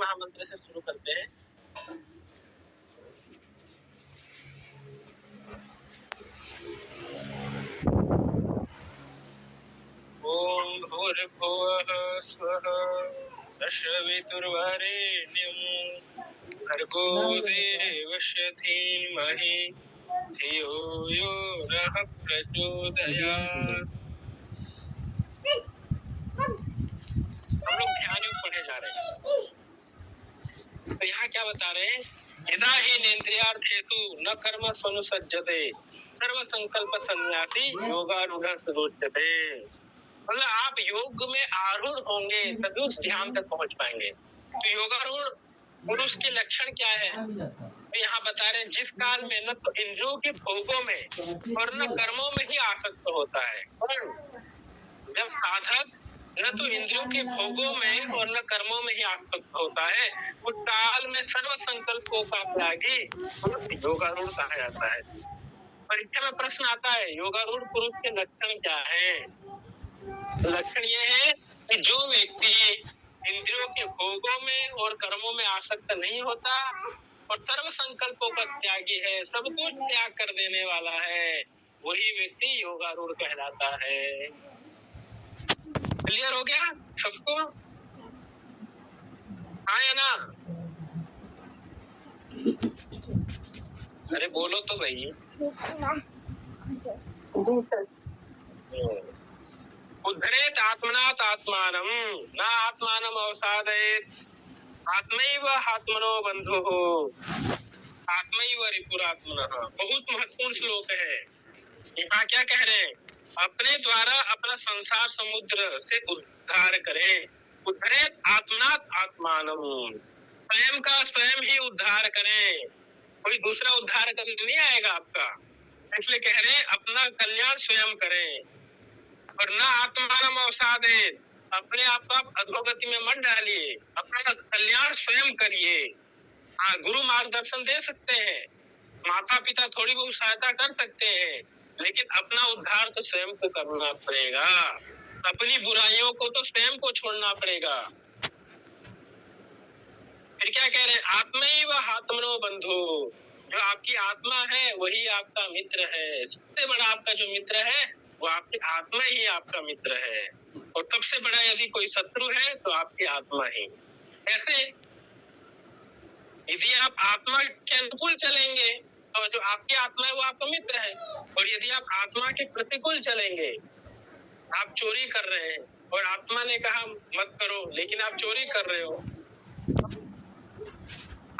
महामंत्र से शुरू करते हैं। ओम भूर्भुवः स्वः तत्सवितुर्वरेण्यं भर्गो देवस्य धीमहि धियो यो नः प्रचोदयात्। हम लोग ध्यान योग पढ़े जा रहे हैं। तो यहाँ क्या बता रहे हैं? यदा हि नेन्द्रियार्थ हेतु न कर्म स्वनुसज्जते सर्व संकल्प सन्यासी योगारूढ़ सदोच्यते। मतलब आप योग में आरूढ़ होंगे तभी उस ध्यान तक पहुंच पाएंगे। तो योगारूढ़ पुरुष के लक्षण क्या है? तो यहाँ बता रहे हैं जिस काल में न तो इंद्रियों के भोगों में और न कर्मों में ही आसक्त होता है। जब साधक न तो इंद्रियों के भोगों में और न कर्मों में ही आसक्त होता है, उस काल में सर्व संकल्पों का त्यागी योगारूढ़ कहा जाता है। परीक्षा में प्रश्न आता है योगारूढ़ पुरुष के लक्षण क्या है? लक्षण ये है कि जो व्यक्ति इंद्रियों के भोगों में और कर्मों में आसक्त नहीं होता और सर्व संकल्पों का त्यागी है, सब कुछ त्याग कर देने वाला है, वही व्यक्ति योगारूढ़ कहलाता है। क्लियर हो गया सबको? हाँ या ना? अरे बोलो तो भाई। जी सर। उद्धरेत आत्मनात् आत्मानं न आत्मानं अवसादयेत् आत्मैव आत्मनो बन्धुः आत्मैव रिपुरात्मनः। बहुत महत्वपूर्ण श्लोक है। यहाँ क्या कह रहे हैं? अपने द्वारा अपना संसार समुद्र से उद्धार करें। उद्धरेत आत्मनात् आत्मानं, स्वयं का स्वयं ही उद्धार करें, कोई दूसरा उद्धार करने नहीं आएगा आपका। इसलिए कह रहे हैं अपना कल्याण स्वयं करें। और न आत्मानम अवसादेत, अपने आप को अधोगति में मत डालिए, अपना कल्याण स्वयं करिए। हाँ, गुरु मार्गदर्शन दे सकते हैं, माता पिता थोड़ी बहुत सहायता कर सकते हैं, लेकिन अपना उद्धार तो स्वयं को करना पड़ेगा। अपनी बुराइयों को तो स्वयं को छोड़ना पड़ेगा। फिर क्या कह रहे हैं? आत्मैव आत्मनो बंधु, जो आपकी आत्मा है वही आपका मित्र है। सबसे बड़ा आपका जो मित्र है वो आपकी आत्मा ही आपका मित्र है। और सबसे बड़ा यदि कोई शत्रु है तो आपकी आत्मा ही। ऐसे यदि आप आत्मा के अनुकूल चलेंगे तो जो आपकी आत्मा है वो आपका मित्र है। और यदि आप आत्मा के प्रतिकूल चलेंगे, आप चोरी कर रहे हैं और आत्मा ने कहा मत करो लेकिन आप चोरी कर रहे हो,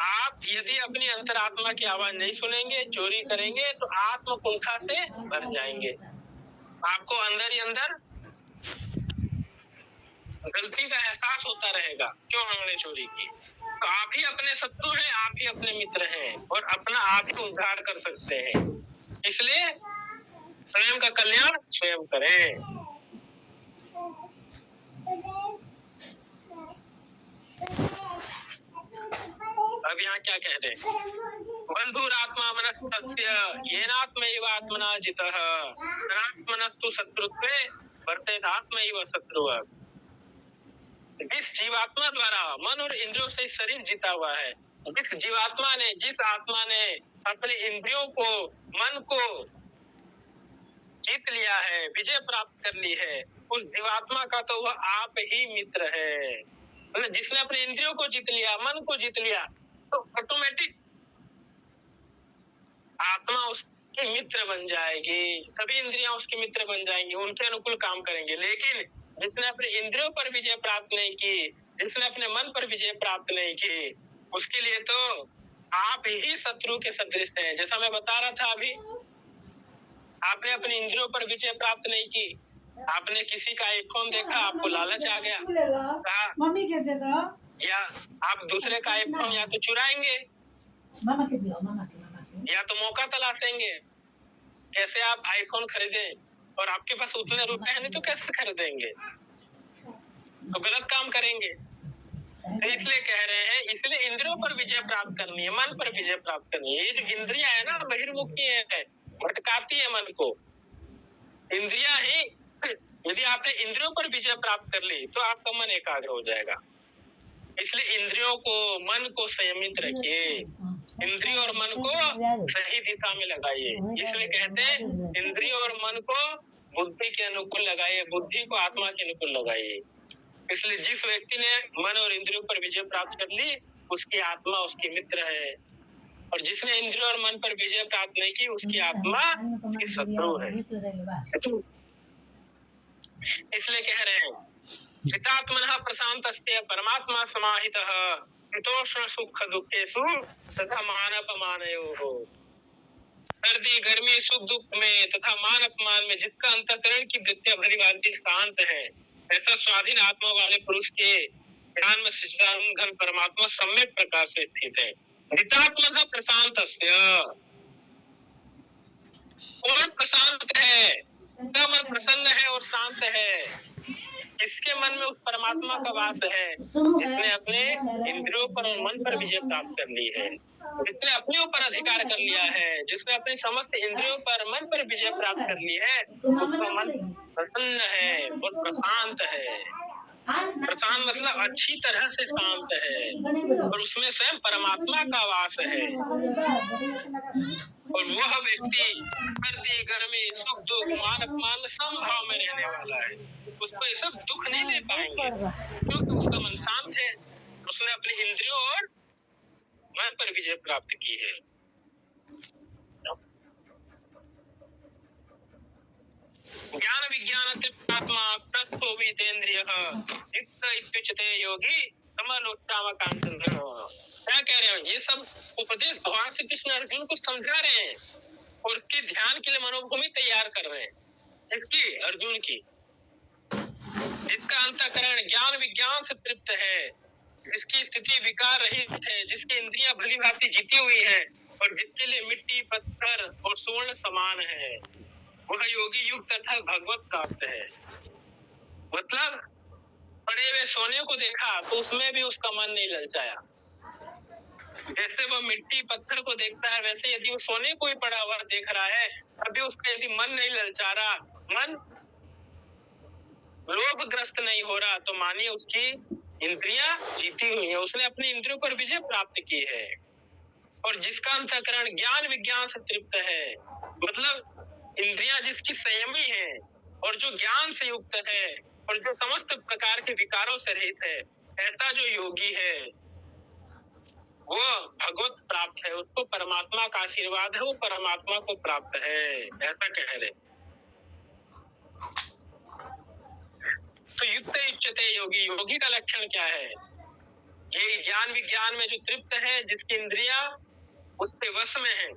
आप यदि अपनी अंतरात्मा की आवाज नहीं सुनेंगे, चोरी करेंगे तो आत्म कुंठा से भर जाएंगे। आपको अंदर ही अंदर गलती का एहसास होता रहेगा, क्यों हमने चोरी की। तो आप ही अपने शत्रु हैं, आप ही अपने मित्र हैं और अपना आप ही उद्धार कर सकते हैं। इसलिए स्वयं का कल्याण स्वयं करें। अब यहाँ क्या कह रहे हैं? बंधुरात्मा मनस्तस्य येनात्मैव आत्मना जितः तदात्मनस्तु शत्रुत्वे वर्तेत आत्मैव शत्रुवत्। जिस जीवात्मा द्वारा मन और इंद्रियों से शरीर जीता हुआ है, जिस जीवात्मा ने, जिस आत्मा ने अपने इंद्रियों को, मन को जीत लिया है, विजय प्राप्त कर ली है, उस जीवात्मा का तो वह आप ही मित्र है। मतलब जिसने अपने इंद्रियों को जीत लिया, मन को जीत लिया, तो ऑटोमेटिक आत्मा उसके मित्र बन जाएगी, सभी इंद्रियां उसके मित्र बन जाएंगी, उनके अनुकूल काम करेंगे। लेकिन जिसने अपने इंद्रियों पर विजय प्राप्त नहीं की, जिसने अपने मन पर विजय प्राप्त नहीं की, उसके लिए तो आप ही शत्रु के सदृश हैं। जैसा मैं बता रहा था अभी, आपने अपनी इंद्रियों पर विजय प्राप्त नहीं की, आपने किसी का आईफोन देखा, आपको लालच आ गया, मम्मी कहते था, या आप दूसरे का आईफोन या तो चुराएंगे या तो मौका तलाशेंगे। कैसे आप आईफोन खरीदें और आपके पास उतने रुपए हैं नहीं तो कैसे खरीदेंगे? तो गलत काम करेंगे। तो इसलिए कह रहे हैं, इसलिए इंद्रियों पर विजय प्राप्त करनी है, मन पर विजय प्राप्त करनी है। ये जो इंद्रियां है ना, बहिर्मुखी है, भटकाती है मन को। इंद्रियां ही, यदि आपने इंद्रियों पर विजय प्राप्त कर ली तो आपका मन एकाग्र हो जाएगा। इसलिए इंद्रियों को, मन को संयमित रखिए, इंद्रियों और मन को सही दिशा में लगाइए। इसलिए कहते हैं इंद्रियों और मन को बुद्धि के अनुकूल लगाइए, बुद्धि को आत्मा के अनुकूल लगाइए। इसलिए जिस व्यक्ति ने मन और इंद्रियों पर विजय प्राप्त कर ली, उसकी आत्मा उसकी मित्र है, और जिसने इंद्रियों और मन पर विजय प्राप्त नहीं की, उसकी आत्मा उसकी शत्रु है। इसलिए कह रहे हैं चित्तात्मनः प्रशांतस्य परमात्मा समाहितः शीतोष्ण सुख दुखेषु तथा मान अपमानयोः। सर्दी गर्मी सुख दुख में तथा मान अपमान में जिसका अंतःकरण की वृत्तियां भली भांति शांत है, ऐसा स्वाधीन आत्मा वाले पुरुष के ध्यान में सच्चिदानंद घन परमात्मा सम्यक प्रकार से स्थित है। चित्तात्मनः प्रशांतस्य, कौन प्रशांत है? उसका मन प्रसन्न है और शांत है। इसके मन में उस परमात्मा का वास है जिसने अपने इंद्रियों पर और मन पर विजय प्राप्त कर ली है, जिसने अपने ऊपर अधिकार कर लिया है, जिसने अपने समस्त इंद्रियों पर मन पर विजय प्राप्त कर ली है, उसका मन प्रसन्न है और प्रशांत है। प्रशांत मतलब अच्छी तरह से शांत है, और उसमें स्वयं परमात्मा का वास है। और वह व्यक्ति सर्दी गर्मी सुख दुख मान अपमान समभाव में रहने वाला है, उसको ये सब दुख नहीं दे पाएंगे क्योंकि उसका मन शांत है, उसने अपनी इंद्रियों और मन पर विजय प्राप्त की है। ज्ञान विज्ञान तृप्तात्मा प्रस्थोभितेन्द्रियः युक्त इत्युच्यते योगी समलोष्टाम कांचन। क्या कह रहे हो? ये सब उपदेश भगवान श्री कृष्ण अर्जुन को समझा रहे हैं और उसके ध्यान के लिए मनोभूमि तैयार कर रहे हैं। इसकी अर्जुन की, जिसका अंतःकरण ज्ञान विज्ञान से तृप्त है, जिसकी स्थिति विकार रहित है, जिसकी इंद्रियां भली भांति जीती हुई है, और जिसके लिए मिट्टी पत्थर और स्वर्ण समान है, वह योगी युक्त तथा भगवत प्राप्त है। मतलब पड़े हुए सोने को देखा तो उसमें भी उसका मन नहीं ललचाया। जैसे वह मिट्टी पत्थर को देखता है, वैसे यदि वो सोने को ही पड़ा हुआ देख रहा है, अभी उसका यदि मन नहीं ललचा रहा, मन लोभग्रस्त नहीं हो रहा, तो मानिए उसकी इंद्रियां जीती हुई है, उसने अपनी इंद्रियों पर विजय प्राप्त की है। और जिसका अंतःकरण ज्ञान विज्ञान से तृप्त है, मतलब इंद्रियां जिसकी संयमी है और जो ज्ञान से युक्त है और जो समस्त प्रकार के विकारों से रहित है, ऐसा जो योगी है वो भगवत प्राप्त है, उसको परमात्मा का आशीर्वाद है, वो परमात्मा को प्राप्त है, ऐसा कह रहे। तो युक्त इच्छते योगी, योगी का लक्षण क्या है? ये ज्ञान विज्ञान में जो तृप्त है, जिसकी इंद्रियां उसके वश में है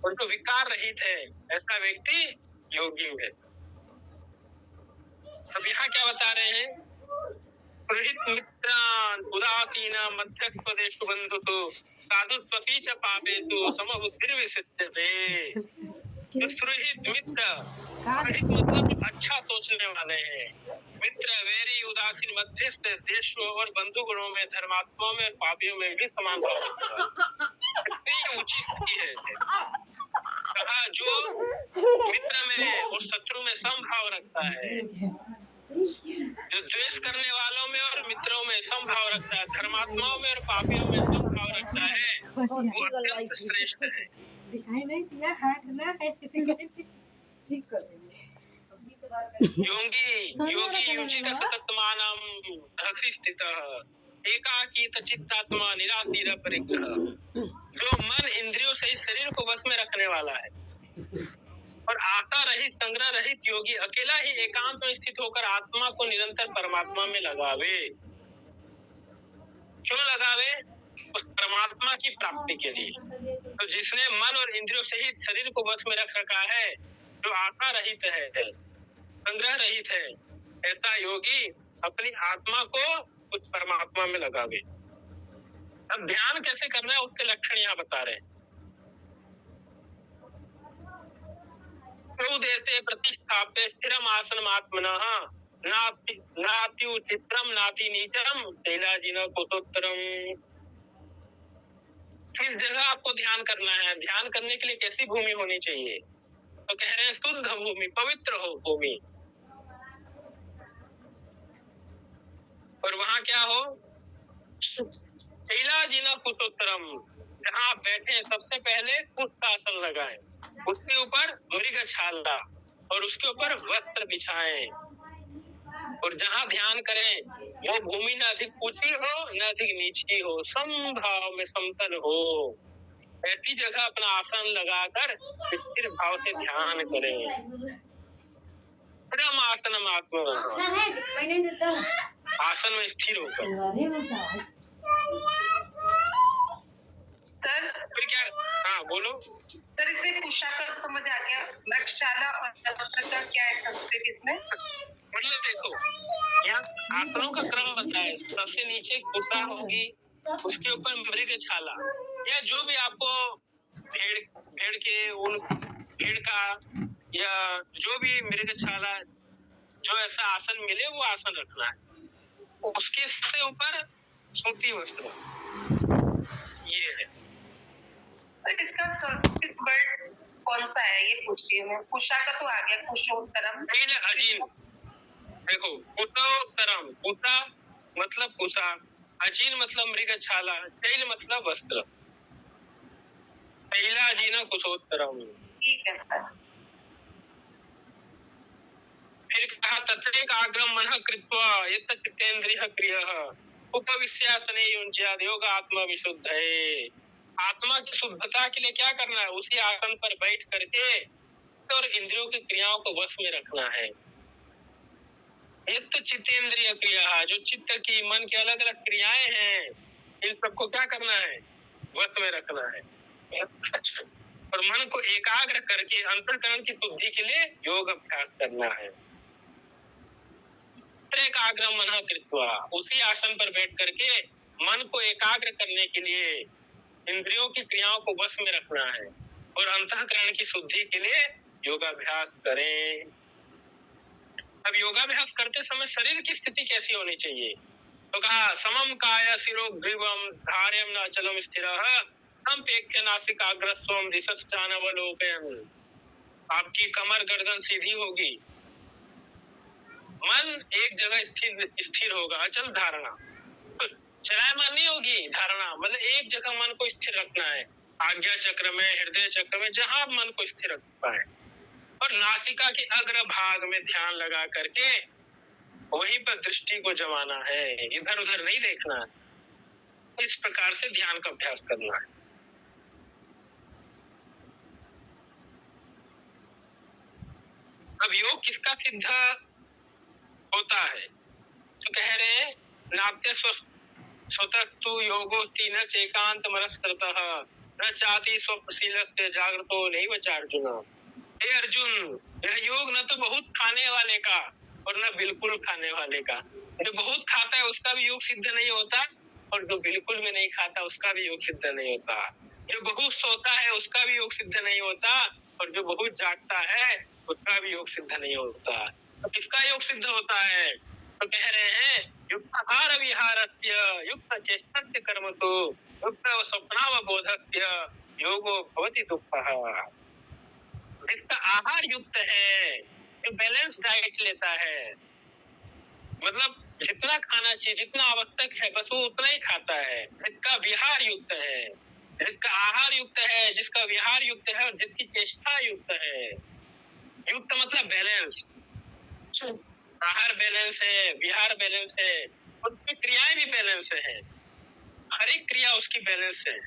और जो विकार रहित है, ऐसा व्यक्ति योगी है। अब यहाँ क्या बता रहे हैं? मित्रान उदासीन मध्यस्पदेषु बंधुषु साधुष्वपि च पापेषु समबुद्धिर्विशिष्यते। जो सुरहित मित्र, सुरहित मतलब अच्छा सोचने वाले हैं, मित्र वैरी उदासीन मध्यस्थ देशों और बंधु गुणों में, धर्मात्माओं में और पापियों में भी समान भाव रखता है। ऊंची स्थिति है। कहा जो मित्र में और शत्रु में समभाव रखता है, जो द्वेष करने वालों में और मित्रों में समभाव रखता है, धर्मात्माओं में और पापियों में समभाव रखता है, वो अत्यंत श्रेष्ठ है। दिखाई नहीं दिया हाथ ना है, ठीक कर देंगे। योगी युजित सतत मानम रहसि स्थितः एकाकीत चित्तात्मा निराशीर परिग्रह। जो मन इंद्रियों सहित शरीर को वश में रखने वाला है और आशा रहित संग्रह रहित योगी अकेला ही एकांत में स्थित होकर आत्मा को निरंतर परमात्मा में लगावे। क्यों लगावे? उस परमात्मा की प्राप्ति के लिए। तो जिसने मन और इंद्रियों सहित शरीर को वश में रख रखा है, जो आशा रहित है, संग्रह रहित है, ऐसा योगी अपनी आत्मा को उस परमात्मा में लगावे। अब ध्यान कैसे करना है उसके लक्षण यहाँ बता रहे हैं। देते प्रतिष्ठाप्य स्थिरम आसनम आत्मनः नाति उचित्रम नाति नीचरम शैलाजिन कुतोत्तरम। किस जगह आपको ध्यान करना है? ध्यान करने के लिए कैसी भूमि होनी चाहिए? तो कह रहे हैं शुद्ध भूमि, पवित्र हो भूमि। और वहां क्या हो? शैलाजिना कुशोत्तरम, जहाँ आप बैठे हैं सबसे पहले कुश का आसन लगाएं, उसके ऊपर मृग छाला और उसके ऊपर वस्त्र बिछाएं, और जहाँ ध्यान करें वो भूमि न अधिक ऊंची हो न अधिक नीची हो, समभाव में समतल हो। ऐसी जगह अपना आसन लगाकर स्थिर भाव से ध्यान करें। परम आसनम आत्मा, आसन में स्थिर होकर। सर फिर क्या? हाँ बोलो। सर इसमें कुशा का समझ आ गया, मृगशाला और वस्त्र का क्या है संस्कृत इसमें? मतलब देखो, यहाँ आसनों का क्रम बताया, सबसे नीचे कुशा होगी, उसके ऊपर मृग छाला, या जो भी आपको भेड़ के ऊन, भेड़ का या जो भी मृग छाला, जो ऐसा आसन मिले वो आसन रखना है। उसके से ऊपर सूती वस्त्र, ये है। तो इसका संस्कृत वर्ड कौन सा है ये पूछ रही हूँ मैं। कुशा का तो आ गया, कुशोत्तरम। अजीन, देखो कुशोत्तरम, कुशा मतलब कुशा, अजीन मतलब मृग छाला, शैल मतलब वस्त्र, शैलाजीन कुशोत्तरम। ठीक है सर। फिर कहा तत्रेक आग्रम मनः कृत्वा यत् चित्तेन्द्रियः क्रियः उपविश्यासने युञ्ज्यात् योग आत्मा विशुद्ध है। आत्मा की शुद्धता के लिए क्या करना है? उसी आसन पर बैठ करके और इंद्रियों की क्रियाओं को वश में रखना है। यत् चित्तेन्द्रिय क्रिया, जो चित्त की मन की अलग अलग क्रियाएं हैं, इन सबको क्या करना है? वश में रखना है, और मन को एकाग्र करके अंतःकरण की शुद्धि के लिए योग अभ्यास करना है। एकाग्र मन कृत्वा, उसी आसन पर बैठ करके मन को एकाग्र करने के लिए इंद्रियों की क्रियाओं को वश में रखना है, और अंतःकरण की शुद्धि के लिए योगाभ्यास करें। अब योगाभ्यास करते समय शरीर की स्थिति कैसी होनी चाहिए? तो कहा समम काय शिरो ग्रीवम धार्यम न अचलम स्थिरः संपेक्ष्य नासिकाग्रस्वम दिशश्चानवलोकयन्। आपकी कमर गर्दन सीधी होगी, मन एक जगह स्थिर होगा, अचल धारणा, चलायमान नहीं होगी धारणा, मतलब एक जगह मन को स्थिर रखना है, आज्ञा चक्र में, हृदय चक्र में, जहां मन को स्थिर रखना है, और नासिका के अग्र भाग में ध्यान लगा करके वहीं पर दृष्टि को जमाना है, इधर उधर नहीं देखना है। इस प्रकार से ध्यान का अभ्यास करना है। अब योग किसका सिद्ध होता है? तो कह रहे हैं नाट्य स्वतस्तु योगो तीन एकांत मनस्कृतः न चाति स्वशीलस्य जागृतो नैव चार्जुन। हे अर्जुन, यह योग न तो बहुत खाने वाले का और न बिल्कुल खाने वाले का। जो बहुत खाता है उसका भी योग सिद्ध नहीं होता, और जो बिल्कुल भी नहीं खाता उसका भी योग सिद्ध नहीं होता। जो बहुत सोता है उसका भी योग सिद्ध नहीं होता, और जो बहुत जागता है उसका भी योग सिद्ध नहीं होता। तो किसका योग सिद्ध होता है? तो कह रहे हैं युक्त आहार विहारस्य युक्त चेष्टस्य कर्मसु युक्त स्वप्नावबोधस्य योगो भवति दुःखः। जिसका आहार युक्त है, जो बैलेंस डाइट लेता है, मतलब जितना खाना चाहिए, जितना आवश्यक है बस वो उतना ही खाता है। जिसका विहार युक्त है, जिसका आहार युक्त है, जिसका विहार युक्त है, और जिसकी चेष्टा युक्त है। युक्त मतलब बैलेंस, आहार बैलेंस है, विहार बैलेंस है, उसकी क्रियाएं भी बैलेंस है, हर एक क्रिया उसकी बैलेंस है।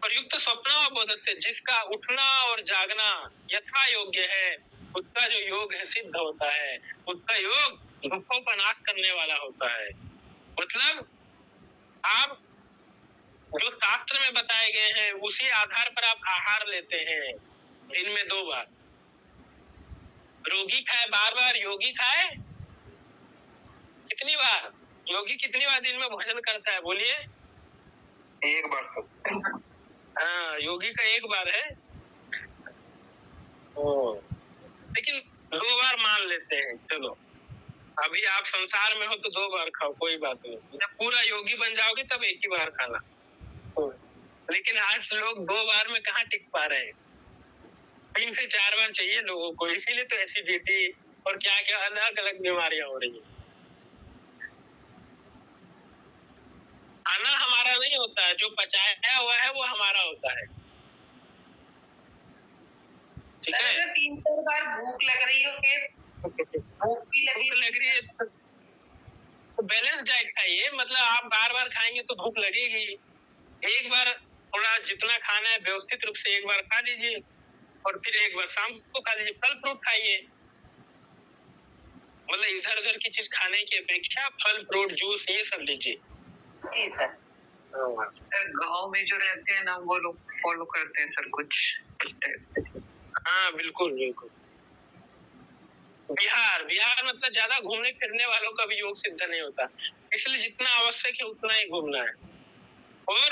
और युक्त स्वप्नावबोध से, जिसका उठना और जागना यथा योग्य है, उसका जो योग है सिद्ध होता है। उसका योग दुखों का नाश करने वाला होता है। मतलब आप जो शास्त्र में बताए गए हैं उसी आधार पर आप आहार लेते हैं, दिन में 2 बार। रोगी खाए बार बार, योगी खाए कितनी बार? योगी कितनी बार दिन में भोजन करता है? बोलिए। 1 बार सब। हाँ, योगी का 1 बार है, लेकिन 2 बार मान लेते हैं। चलो अभी आप संसार में हो तो 2 बार खाओ, कोई बात नहीं। जब पूरा योगी बन जाओगे तब 1 ही बार खाना। लेकिन आज लोग 2 बार में कहाँ टिक पा रहे हैं? 3 से 4 बार चाहिए लोगों को, इसीलिए तो एसिडिटी और क्या क्या अलग अलग बीमारियां हो रही है। खाना हमारा नहीं होता है, जो पचाया हुआ है वो हमारा होता है। ठीक है, अगर 3-4 बार भूख लग रही हो फिर भूख भी भूख लग रही है तो बैलेंस डाइट खाइए। मतलब आप बार बार खाएंगे तो भूख लगेगी। एक बार थोड़ा जितना खाना है व्यवस्थित रूप से एक बार खा लीजिए और फिर एक बार शाम को खा लीजिए। फल फ्रूट खाइए, मतलब इधर उधर की चीज खाने की अपेक्षा फल फ्रूट जूस ये सब लीजिए। जी सर। गांव में जो रहते हैं ना वो लोग फॉलो करते हैं सर कुछ। हाँ बिल्कुल बिल्कुल। बिहार मतलब ज्यादा घूमने फिरने वालों का भी योग सिद्ध नहीं होता, इसलिए जितना आवश्यक है उतना ही घूमना है। और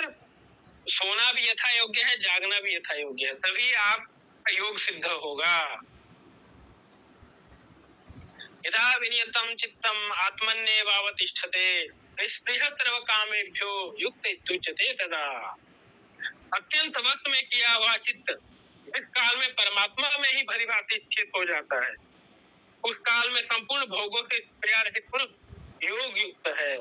सोना भी यथा योग्य है, जागना भी यथा योग्य है, तभी आपका योग सिद्ध होगा। यदा विनियतम चित्तम आत्मन्येवावतिष्ठते निःस्पृहः सर्वकामेभ्यो युक्त इत्युच्यते तदा। अत्यंत वश में किया हुआ चित्त इस काल में परमात्मा में ही भली भांति स्थित हो जाता है। उस काल में संपूर्ण भोगों से योग युक्त है।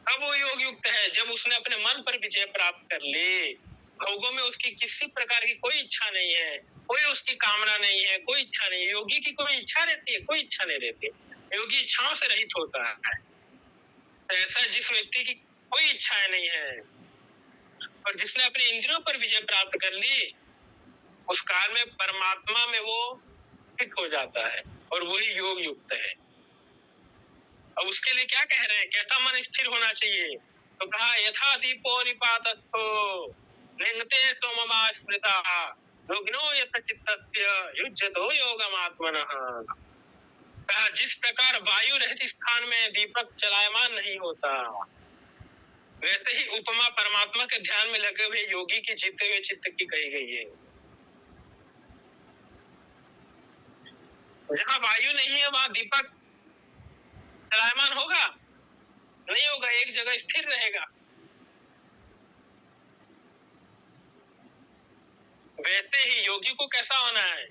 अब वो योग युक्त है जब उसने अपने मन पर विजय प्राप्त कर ली। भोगों में उसकी किसी प्रकार की कोई इच्छा नहीं है, कोई उसकी कामना नहीं है, कोई इच्छा नहीं है। योगी की कोई इच्छा रहती है? कोई इच्छा नहीं रहती। योगी इच्छाओं से रहित होता है। तो ऐसा जिस व्यक्ति की कोई इच्छाएं नहीं है और जिसने अपने इंद्रियों पर विजय प्राप्त कर ली, उस काल में परमात्मा में वो स्थित हो जाता है और वही योग युक्त है। अब उसके लिए क्या कह रहे हैं? कैसा मन स्थिर होना चाहिए? तो कहा यथा दीपो निपातस्थो लिंगते सोममा स्मृता योगिनो यथ चित्तस्य युज्यतो योगमात्मनः। कहा जिस प्रकार वायु रहित स्थान में दीपक चलायमान नहीं होता, वैसे ही उपमा परमात्मा के ध्यान में लगे हुए योगी के जीते हुए चित्त की कही गई है। जहाँ वायु नहीं है वहां दीपक चलायमान होगा? नहीं होगा, एक जगह स्थिर रहेगा। वैसे ही योगी को कैसा होना है?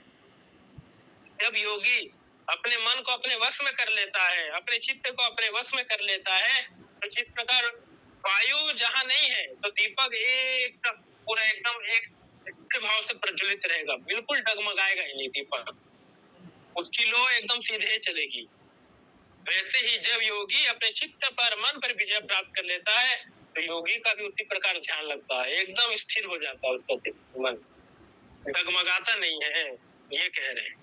जब योगी अपने मन को अपने वश में कर लेता है, अपने चित्त को अपने वश में कर लेता है, तो जिस प्रकार वायु जहाँ नहीं है तो दीपक एक पूरा एकदम एक स्थिर भाव से प्रज्वलित रहेगा, बिल्कुल डगमगाएगा ही नहीं दीपक, उसकी लो एकदम सीधे चलेगी। वैसे ही जब योगी अपने चित्त पर मन पर विजय प्राप्त कर लेता है तो योगी का भी उसी प्रकार ध्यान लगता है, एकदम स्थिर हो जाता है उसका चित्त, मन डगमगाता नहीं है। ये कह रहे हैं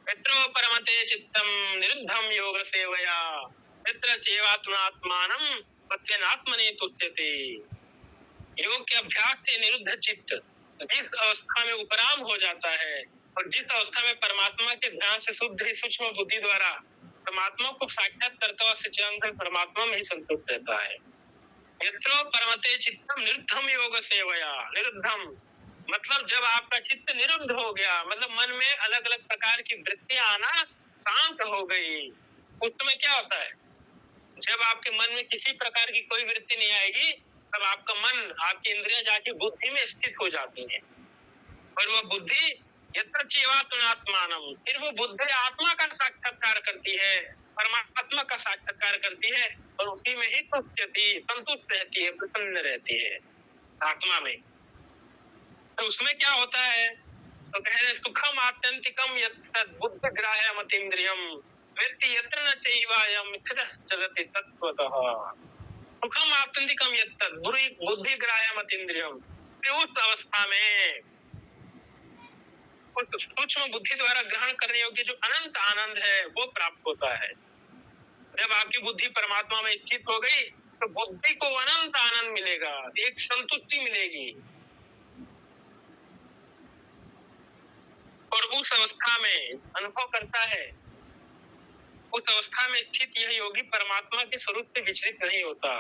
यत्रो परमते चित्तम निरुद्धम योग सेवया यत्र चैवात्मात्मानं पत्यनात्मने तुष्यते। योग के अभ्यास से निरुद्ध चित्त जिस अवस्था में उपराम हो जाता है और जिस अवस्था में परमात्मा के ध्यान से शुद्ध ही सूक्ष्म बुद्धि द्वारा परमात्मा को साक्षात करता हुआ सच्चिदानंद परमात्मा में ही संतुष्ट रहता है। यत्रो परमते चित्तम निरुद्धम योग सेवया। निरुद्धम मतलब जब आपका चित्त निरुद्ध हो गया, मतलब मन में अलग अलग प्रकार की वृत्तियां आना शांत हो गई। उस समय क्या होता है? जब आपके मन में किसी प्रकार की कोई वृत्ति नहीं आएगी तब आपका मन, आपकी इंद्रियां जाके बुद्धि में स्थित हो जाती हैं और वह बुद्धि यत्र चैवात्मानं, फिर वो बुद्धि आत्मा का साक्षात्कार करती है, परमात्मा का साक्षात्कार करती है और उसी में ही संतुष्ट रहती है, प्रसन्न रहती है आत्मा में। तो उसमें क्या होता है? तो कह रहे सुखम आत्यंतिकम यत् बुद्धि ग्राह्य मतीन्द्रियम वेत्ति यत्र न चैवायं स्थितः चलति तत्त्वतः। सुखम आत्यंतिकम यत् बुद्धि ग्राह्य मतीन्द्रियम, उस अवस्था में उस सूक्ष्म बुद्धि द्वारा ग्रहण करने योग्य जो अनंत आनंद है वो प्राप्त होता है। जब आपकी बुद्धि परमात्मा में स्थित हो गई तो बुद्धि को अनंत आनंद मिलेगा, एक संतुष्टि मिलेगी और उस अवस्था में अनुभव करता है, उस अवस्था में स्थित यह योगी परमात्मा के स्वरूप से विचलित नहीं होता।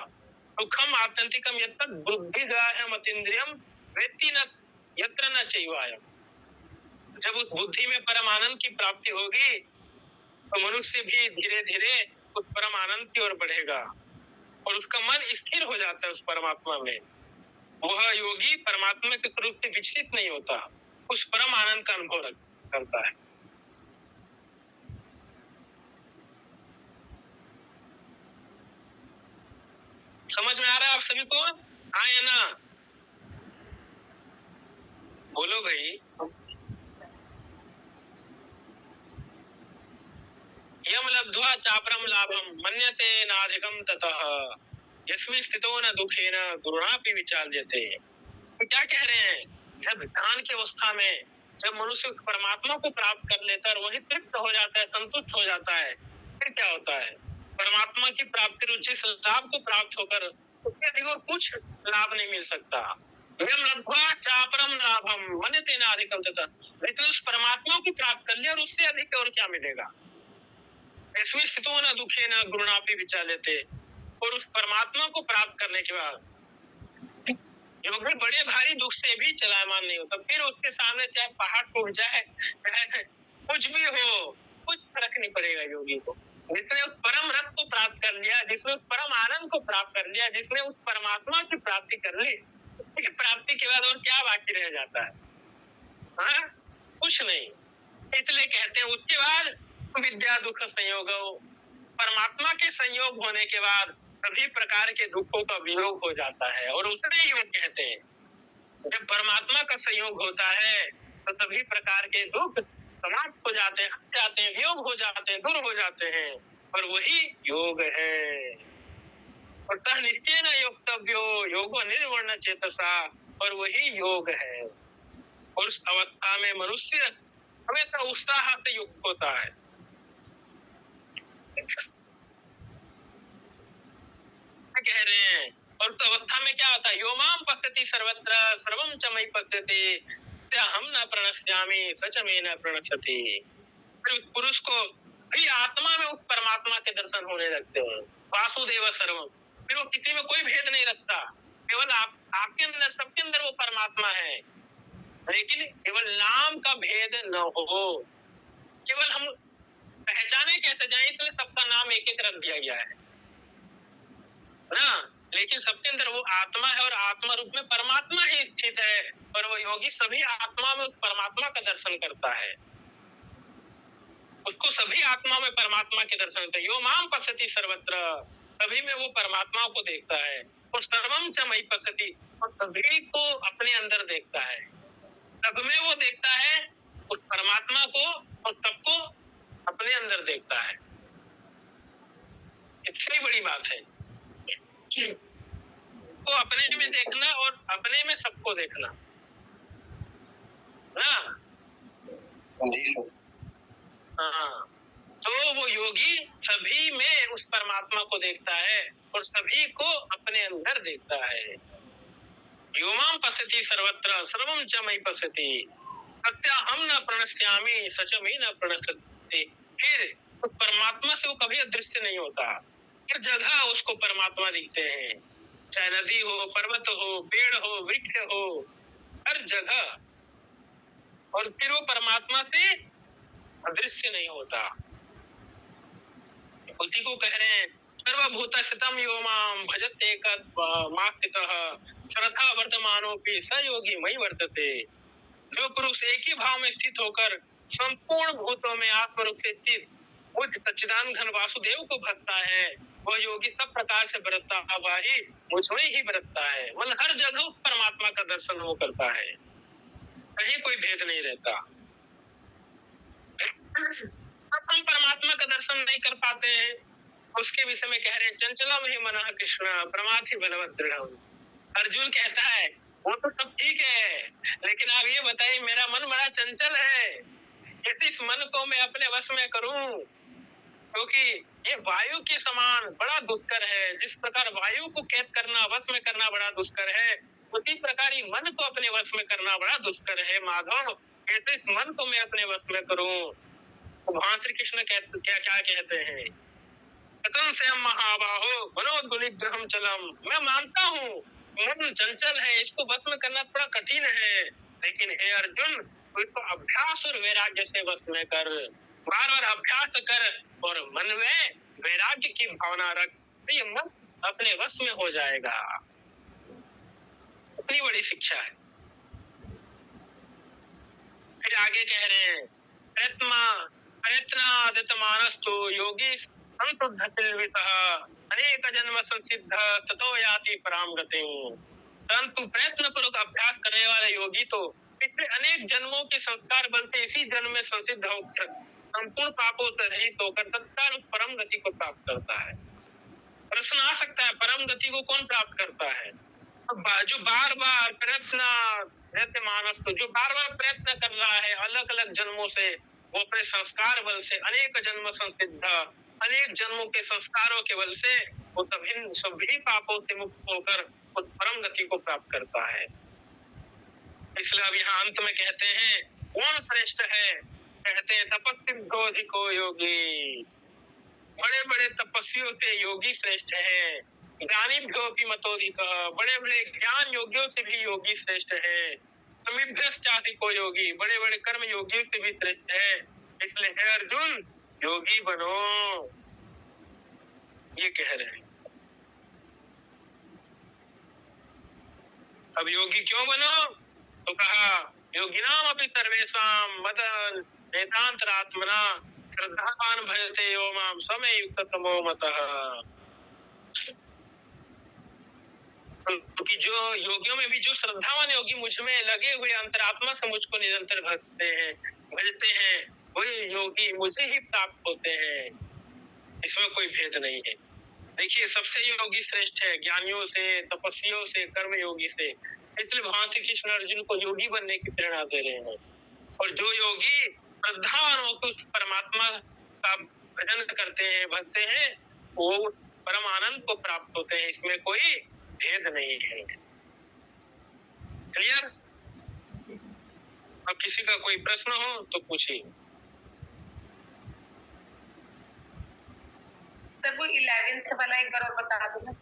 सुखम आत्यंतिकम यत् बुद्धि ग्राह्य मतीन्द्रियम वेत्ति न यत्र न चैवायम्। जब उस बुद्धि में परम आनंद की प्राप्ति होगी तो मनुष्य भी धीरे धीरे उस परम आनंद की ओर बढ़ेगा और उसका मन स्थिर हो जाता है उस परमात्मा में। वह योगी परमात्मा के स्वरूप से विचलित नहीं होता, उस परम आनंद का अनुभव करता है। समझ में आ रहा है आप सभी को? हाँ या ना? बोलो भाई। यम लब्ध्वा चापरम लाभम मन्यते नाधिकम ततः यस्मिन् स्थितो न दुखेन गुरुणापि विचाल्यते। तो क्या कह रहे हैं? जब ध्यान की अवस्था में जब मनुष्य परमात्मा को प्राप्त कर लेता है और वही तृप्त हो जाता है, संतुष्ट हो जाता है, फिर क्या होता है? परमात्मा की प्राप्ति रुचि से लाभ को प्राप्त होकर उसके अधिक और कुछ लाभ नहीं मिल सकता। यम लब्ध्वा चापरम लाभम मन्यते नाधिकम ततः, लेकिन उस परमात्मा को प्राप्त कर लिया और उससे अधिक और क्या मिलेगा? इसमें स्थितो न दुखे न गुरुणापि विचाल्यते। और उस परमात्मा को प्राप्त करने के बाद योगी बड़े भारी दुख से भी चलायमान नहीं होता। फिर उसके सामने चाहे पहाड़ टूट जाए, चाहे कुछ भी हो, कुछ फर्क नहीं पड़ेगा योगी को। जिसने उस परम रस को प्राप्त कर लिया, जिसने उस परम आनंद को प्राप्त कर लिया, जिसने उस परमात्मा की प्राप्ति कर ली, उसकी प्राप्ति के बाद और क्या बाकी रह जाता है? हाँ, कुछ नहीं। इसलिए कहते हैं उसके बाद विद्या दुख संयोग, परमात्मा के संयोग होने के बाद सभी प्रकार के दुखों का वियोग हो जाता है और उसने योग कहते हैं। जब परमात्मा का संयोग होता है तो सभी प्रकार के दुख समाप्त हो जाते हैं, हट जाते हैं, वियोग हो जाते हैं, दूर हो जाते हैं, और वही योग है। और तह निश्चय न योक्तव्यो योगो निर्वर्ण चेतसा, और वही योग है। और उस अवस्था में मनुष्य हमेशा उत्साह से युक्त होता है। कह रहे हैं, और उस अवस्था में क्या होता है? यो माम पश्यति सर्वत्र सर्वम च मयि पश्यति हम न प्रणश्यामि सच में न प्रणश्यति। फिर उस पुरुष को भी आत्मा में उस परमात्मा के दर्शन होने लगते हैं। वासुदेव सर्वम, फिर वो किसी में कोई भेद नहीं रखता, केवल आपके अंदर, सबके अंदर वो परमात्मा है, लेकिन केवल नाम का भेद न हो। केवल हम पहचाने कैसे जाए, इसलिए सबका नाम एक एक रख दिया गया है ना, लेकिन सबके अंदर वो आत्मा है और आत्मा रूप में परमात्मा ही स्थित है। और वो योगी सभी आत्मा में उस परमात्मा का दर्शन करता है, उसको सभी आत्मा में परमात्मा के दर्शन करता है। यो माम पश्यति सर्वत्र, सभी में वो परमात्मा को देखता है। और सर्वम च मयि पश्यति, और सभी को अपने अंदर देखता है। सब में वो देखता है उस परमात्मा को और सबको अपने अंदर देखता है। इतनी बड़ी बात है को अपने में देखना और अपने में सबको देखना ना। हाँ, तो वो योगी सभी में उस परमात्मा को देखता है और सभी को अपने अंदर देखता है। योमाम पश्यति सर्वत्र सर्वम च मयि पश्यति सत्यहम न प्रणश्यामि सच में न प्रणश्यति। फिर उस परमात्मा से वो कभी अदृश्य नहीं होता, हर जगह उसको परमात्मा दिखते हैं, चाहे नदी हो, पर्वत हो, पेड़ हो, वृक्ष हो, हर जगह। और फिर वो परमात्मा से अदृश्य नहीं होता। उसी को कह रहे हैं सर्वभूतस्थितं यो मां भजते मास्तितः श्रद्धा वर्तमानोपि स योगी मयि वर्तते। जो पुरुष एक ही भाव में स्थित होकर संपूर्ण भूतों में आत्मरूप से स्थित मुझ सच्चिदानंद घन वासुदेव को भजता है, वह योगी सब प्रकार से बरतता हुआ ही मुझ में ही बरतता है। मतलब हर जगह परमात्मा का दर्शन वो करता है, कहीं कोई भेद नहीं रहता। हम परमात्मा का दर्शन नहीं कर पाते हैं, उसके विषय में कह रहे हैं चंचलम ही मनः कृष्ण प्रमाथि बलवत् दृढ़म्। अर्जुन कहता है वो तो सब ठीक है, लेकिन आप ये बताइए मेरा मन बड़ा चंचल है, कैसे इस मन को मैं अपने वश में करूं? क्योंकि ये वायु के समान बड़ा दुष्कर है। जिस प्रकार वायु को कैद करना, वश में करना बड़ा दुष्कर है, उसी प्रकार ही मन को अपने वश में करना बड़ा दुष्कर है। माधव, कैसे इस मन को मैं अपने वश में करूं? भगवान श्री कृष्ण क्या कहते हैं? कथम से हम महाबाहो मनोदुलिग्रहम चलम। मैं मानता हूँ मन चंचल है, इसको वश में करना थोड़ा कठिन है, लेकिन हे अर्जुन इसको अभ्यास और वैराग्य से वश में कर, बार बार अभ्यास कर और मन में वैराग्य की भावना रख, तो ये मन अपने वश में हो जाएगा। इतनी बड़ी शिक्षा है। फिर आगे कह रहे हैं प्रयत्नादितमानस्तु योगी संतुद्धतिल्वितः अनेक जन्म संसिद्ध ततो याति पराम गतिम। परंतु प्रयत्न पूर्वक अभ्यास करने वाला योगी तो पिछले अनेक जन्मों के संस्कार बल से इसी जन्म में संसिद्ध होकर संपूर्ण पापों से रहित होकर तत्काल उस परम गति को प्राप्त करता है। प्रश्न आ सकता है, परम गति को कौन प्राप्त करता है? जो बार बार प्रयत्न मानस तो जो बार बार प्रयत्न कर रहा है अलग अलग जन्मों से, वो अपने संस्कार बल से अनेक जन्म संसिद्ध, अनेक जन्मों के संस्कारों के बल से वो सभी पापों से मुक्त होकर उस परम गति को प्राप्त करता है। इसलिए अब यहाँ अंत में कहते हैं कौन श्रेष्ठ है? कहते हैं तपस्विभ्यो अधिको योगी। बड़े बड़े तपस्वियों से योगी श्रेष्ठ है। ज्ञानीभ्यो भी मतोधिक, बड़े बड़े ज्ञान योगियों से भी योगी श्रेष्ठ है। समीभ्यश्चाधिको योगी, बड़े बड़े कर्म योगियों से भी श्रेष्ठ है। इसलिए हे अर्जुन योगी बनो, ये कह रहे हैं। अब योगी क्यों बनो? तो कहा योगिनाम अपि सर्वेषां मदन एकांतरात्मना श्रद्धावान भजते यो माम समे युक्त तमो मतः। क्योंकि जो योगियों में भी जो श्रद्धावान योगी मुझ में लगे हुए अंतरात्मा से मुझको निरंतर भजते हैं वही योगी मुझे ही प्राप्त होते हैं। इसमें कोई भेद नहीं है। देखिए सबसे योगी श्रेष्ठ है, ज्ञानियों से, तपस्वियों से, कर्म योगी से। इसलिए भगवान श्री कृष्ण अर्जुन को योगी बनने की प्रेरणा दे रहे हैं। और जो योगी श्रद्धावान होकर उस परमात्मा का भजन करते हैं, भजते हैं, वो परम आनंद को प्राप्त होते हैं। इसमें कोई भेद नहीं है। क्लियर? अब किसी का कोई प्रश्न हो तो पूछिए। सर वो 11th वाला एक बार और बता दो ना।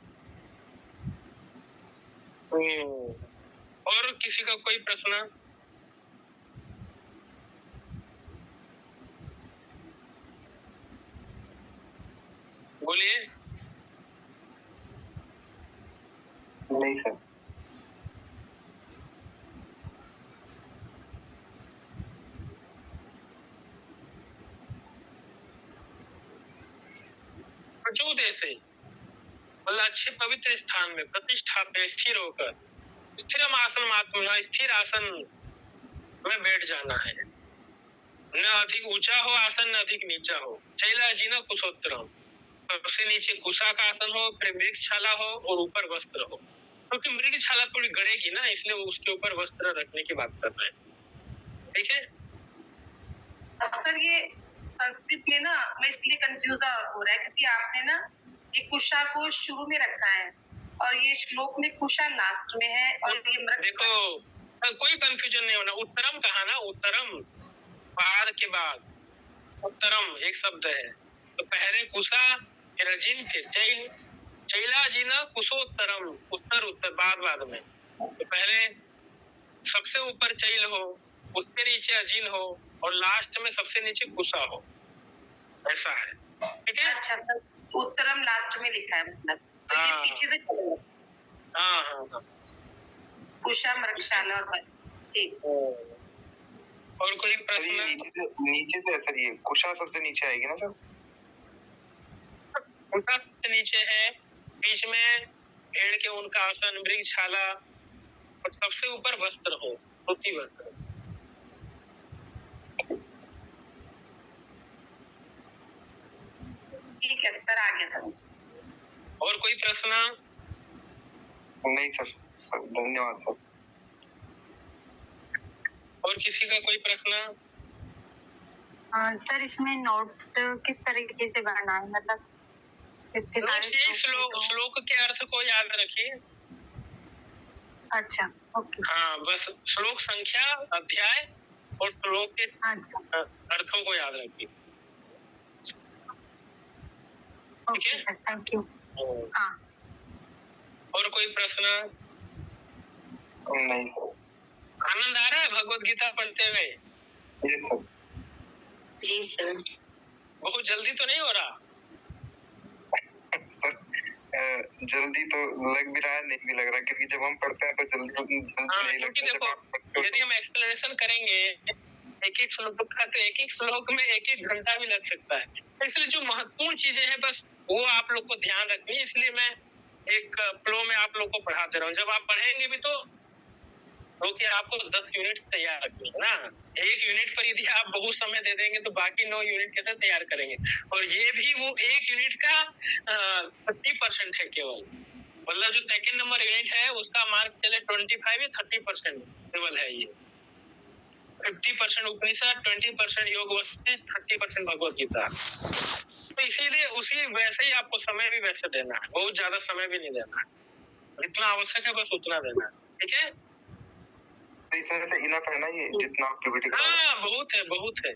और किसी का कोई प्रश्न? बोलिए। नहीं सर। मौजूद ऐसे मतलब अच्छे पवित्र स्थान में प्रतिष्ठा पे स्थिर होकर स्थिर आसन मात्म, स्थिर आसन में बैठ जाना है। न अधिक ऊंचा हो आसन, न अधिक नीचा हो। चैला जी न कुशोत्तरम, सबसे नीचे कुशा का आसन हो, फिर मृगछाला हो और ऊपर वस्त्र हो। क्योंकि मृगछाला थोड़ी गड़ेगी ना, इसलिए वो उसके ऊपर वस्त्र रखने की बात कर रहे हैं। ठीक है सर ये संस्कृत में ना मैं इसलिए कंफ्यूज हो रहा है क्योंकि आपने ना ये कुशा को शुरू में रखा है और ये श्लोक में कुशा लास्ट में है और ये मृग। देखो कोई कंफ्यूजन नहीं होना। उत्तरम कहा ना, उत्तरम पहाड़ के बाद उत्तरम एक शब्द है। तो पहले कुशा फिर अजिन फिर चैल, चैला जी ना कुशोत्तरम, उत्तर उत्तर बाद में। तो पहले सबसे ऊपर चैल हो, उसके नीचे अजिन हो और लास्ट में सबसे नीचे कुशा हो, ऐसा है। ठीक है। अच्छा सर उत्तरम लास्ट में लिखा है मतलब, तो ये पीछे से चलेगा। हाँ कुशा मृगशाला और ठीक। और कोई प्रश्न? नीचे से सर ये कुशा सबसे नीचे आएगी ना सर? कुशा सबसे नीचे है, बीच में भेड़ के ऊन का आसन, मृगछाला और सबसे ऊपर वस्त्र हो, धोती वस्त्र। ठीक है सर, आ गया समझ। और कोई प्रश्न? नहीं सर, धन्यवाद सर। और किसी का कोई प्रश्न? सर इसमें नोट किस तरीके से बनाना है, मतलब श्लोक के अर्थ को याद रखिए। अच्छा ओके। हाँ बस श्लोक संख्या, अध्याय और श्लोक के अर्थों को याद रखिए। ठीक है, थैंक यू। हाँ और कोई प्रश्न? नहीं सर। आनंद आ रहा है भगवत गीता पढ़ते हुए? Yes sir. जी सर। बहुत जल्दी तो नहीं हो रहा? जल्दी तो लग भी रहा है, नहीं भी लग रहा, क्योंकि जब हम पढ़ते हैं तो जल्दी नहीं लगता। देखो यदि हम एक्सप्लेनेशन करेंगे एक एक श्लोक का तो एक एक श्लोक में एक एक घंटा भी लग सकता है। इसलिए जो महत्वपूर्ण चीजें हैं बस वो आप लोग को ध्यान रखनी है, इसलिए मैं एक फ्लो में आप लोग को पढ़ाते रहा हूँ। जब आप पढ़ेंगे भी तो क्योंकि आपको 10 यूनिट तैयार रखनी है ना, एक यूनिट पर यदि आप बहुत समय दे देंगे तो बाकी 9 यूनिट कैसे तैयार करेंगे। और ये भी वो एक यूनिट का 30% है केवल, मतलब जो सेकंड नंबर यूनिट है उसका मार्क चले 25 या 30% केवल है। ये 50% उपनिषद, 20% योग वशिष्ठ, 30% भगवत गीता। तो इसीलिए उसी वैसे ही आपको समय भी वैसे देना है, बहुत ज्यादा समय भी नहीं देना है, जितना आवश्यक है बस उतना देना है, ठीक है। इसमें इनफ है ना ये जितना आप पीपीटी कर रहे हैं? हाँ बहुत है,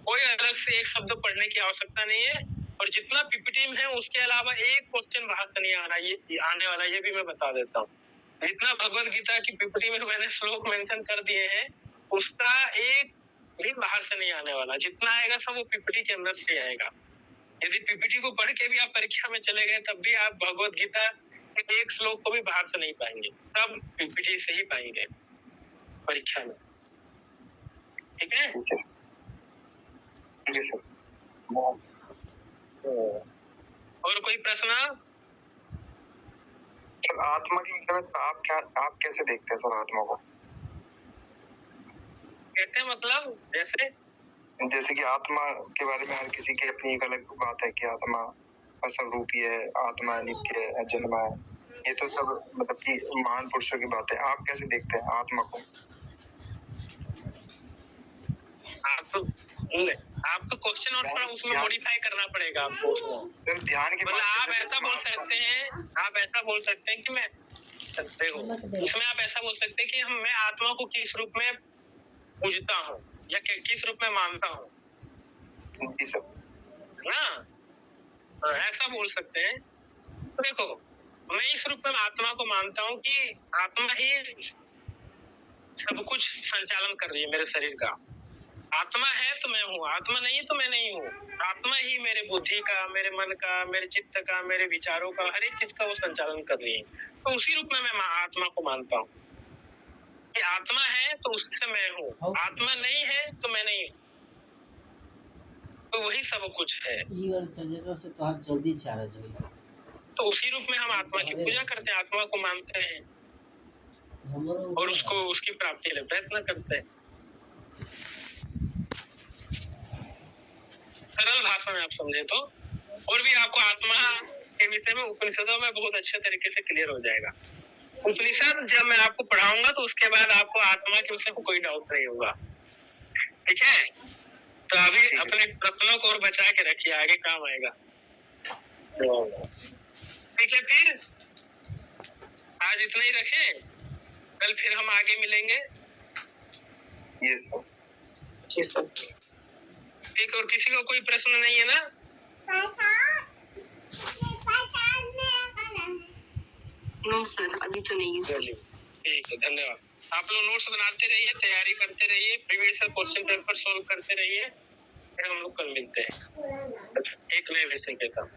कोई अलग से एक शब्द पढ़ने की आवश्यकता नहीं है। और जितना पीपीटी में है उसके अलावा एक क्वेश्चन बाहर से नहीं आना, ये आने वाला, ये भी मैं बता देता हूँ। जितना भगवत गीता की पीपीटी में मैंने श्लोक मेंशन कर दिए हैं उसका एक भी बाहर से नहीं आने वाला, जितना आएगा सब वो पीपीटी के अंदर से आएगा। यदि पीपीटी को पढ़ के भी आप परीक्षा में चले गए तब भी आप भगवत गीता के एक श्लोक को भी बाहर से नहीं पाएंगे, सब पीपीटी से ही पाएंगे परीक्षा में, ठीक है। जी सर। और कोई प्रश्न? सर आत्मा की मतलब आप कैसे देखते हैं सर आत्मा को? कहते हैं मतलब जैसे कि आत्मा के बारे में हर किसी की अपनी एक अलग बात है कि आत्मा असर्वरूपी है, आत्मा नित्य है, अजन्मा है, ये तो सब मतलब कि महान पुरुषों की बात है। आप कैसे देखते हैं आत्मा को? आपको क्वेश्चन और थोड़ा उसमें मॉडिफाई करना पड़ेगा आपको उसमें। ध्यान की मतलब आप ऐसा बोल सकते हैं कि मैं देखो इसमें आप ऐसा बोल सकते हैं कि मैं आत्मा को किस रूप में पूजता हूँ या किस रूप में मानता हूँ ना, ऐसा बोल सकते हैं। तो देखो मैं इस रूप में आत्मा को मानता हूँ कि आत्मा ही सब कुछ संचालन कर रही है मेरे शरीर का। आत्मा है तो मैं हूँ, आत्मा नहीं है तो मैं नहीं हूँ। आत्मा ही मेरे बुद्धि का, मेरे मन का, मेरे चित्त का, मेरे विचारों का, हर एक चीज का वो संचालन कर रही है। तो उसी रूप में मैं आत्मा को मानता हूँ कि आत्मा है तो उससे मैं हूँ, आत्मा नहीं है तो मैं नहीं हूँ, तो वही सब कुछ है। तो उसी रूप में हम आत्मा की पूजा करते हैं, आत्मा को मानते हैं और उसको उसकी प्राप्ति के लिए प्रयत्न करते हैं। सरल भाषा में आप समझे तो, और भी आपको आत्मा के विषय में उपनिषदों में बहुत अच्छे तरीके से क्लियर हो जाएगा। उपनिषद जब मैं आपको पढ़ाऊंगा तो उसके बाद आपको आत्मा के विषय में कोई डाउट नहीं होगा, ठीक है। तो अभी अपने प्रश्नों को और बचा के रखिए, आगे काम आएगा। ठीक है, फिर आज इतना ही रखें, कल फिर हम आगे मिलेंगे। Yes sir. ठीक, और किसी को कोई प्रश्न नहीं है ना? नो सर, अभी तो नहीं है। चलिए ठीक है, धन्यवाद। आप लोग नोट्स बनाते रहिए, तैयारी करते रहिए, प्रीवियस क्वेश्चन पेपर सॉल्व करते रहिए, फिर हम लोग कल मिलते हैं एक नए विषय के साथ।